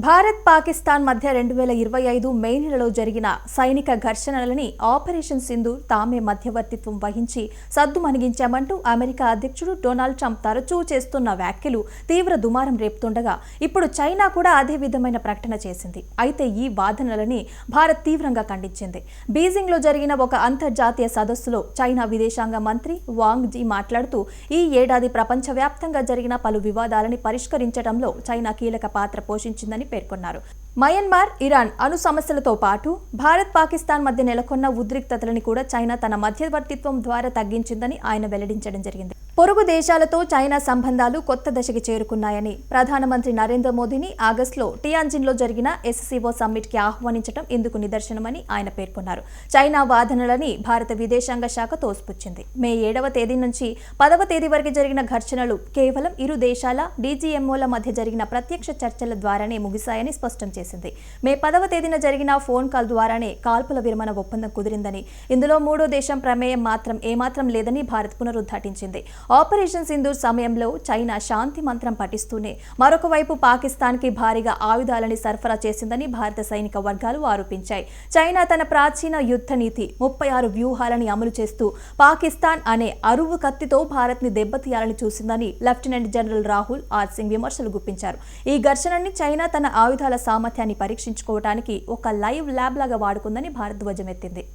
భారత్ పాకిస్తాన్ మధ్య 2025 మే నెలలో జరిగిన సైనిక ఘర్షణలని ఆపరేషన్ సింధూర్ తామే మధ్యవర్తిత్వం వహించి సద్దుమణిగించామంటూ అమెరికా అధ్యక్షుడు డొనాల్డ్ ట్రంప్ తరచూ చేస్తున్న వ్యాఖ్యలు తీవ్ర దుమారం రేపుతుండగా ఇప్పుడు చైనా కూడా అదే విధమైన ప్రకటన చేసింది. అయితే ఈ వాదనలని భారత్ తీవ్రంగా ఖండించింది. బీజింగ్లో జరిగిన ఒక అంతర్జాతీయ సదస్సులో చైనా విదేశాంగ మంత్రి వాంగ్ జీ మాట్లాడుతూ ఈ ఏడాది ప్రపంచవ్యాప్తంగా జరిగిన పలు వివాదాలని పరిష్కరించడంలో చైనా కీలక పాత్ర పోషించిందని పేర్కొన్నారు. మయన్మార్, ఇరాన్ అణు సమస్యలతో పాటు భారత్ పాకిస్తాన్ మధ్య నెలకొన్న ఉద్రిక్తతలని కూడా చైనా తన మధ్యవర్తిత్వం ద్వారా తగ్గించిందని ఆయన వెల్లడించడం జరిగింది. పొరుగు దేశాలతో చైనా సంబంధాలు కొత్త దశకి చేరుకున్నాయని ప్రధానమంత్రి నరేంద్ర మోదీని ఆగస్టులో టియాన్జిన్లో జరిగిన ఎస్సీఓ సమ్మిట్కి ఆహ్వానించడం ఇందుకు నిదర్శనమని ఆయన పేర్కొన్నారు. చైనా వాదనలని భారత విదేశాంగ శాఖ తోసిపుచ్చింది. మే 7వ తేదీ నుంచి 10వ తేదీ వరకు జరిగిన ఘర్షణలు కేవలం ఇరు దేశాల డీజీఎంఓల మధ్య జరిగిన ప్రత్యక్ష చర్చల ద్వారానే ముగిశాయని స్పష్టం చేసింది. మే 10వ తేదీన జరిగిన ఫోన్ కాల్ ద్వారానే కాల్పుల విరమణ ఒప్పందం కుదిరిందని, ఇందులో మూడో దేశం ప్రమేయం ఏమాత్రం లేదని భారత్ పునరుద్ఘాటించింది. ఆపరేషన్ సింధూర్ సమయంలో చైనా శాంతి మంత్రం పఠిస్తూనే మరొక వైపు పాకిస్తాన్కి భారీగా ఆయుధాలని సరఫరా చేసిందని భారత సైనిక వర్గాలు ఆరోపించాయి. చైనా తన ప్రాచీన యుద్ధ నీతి 36 వ్యూహాలని అమలు చేస్తూ పాకిస్తాన్ అనే అరువు కత్తితో భారత్ని దెబ్బతీయాలని చూసిందని lieutenant general Rahul R Singh విమర్శలు గుప్పించారు. ఈ ఘర్షణని చైనా తన ఆయుధాల సామర్థ్యాన్ని పరీక్షించుకోవడానికి ఒక లైవ్ ల్యాబ్ లాగా వాడుకుందని భారత్ ధ్వజమెత్తింది.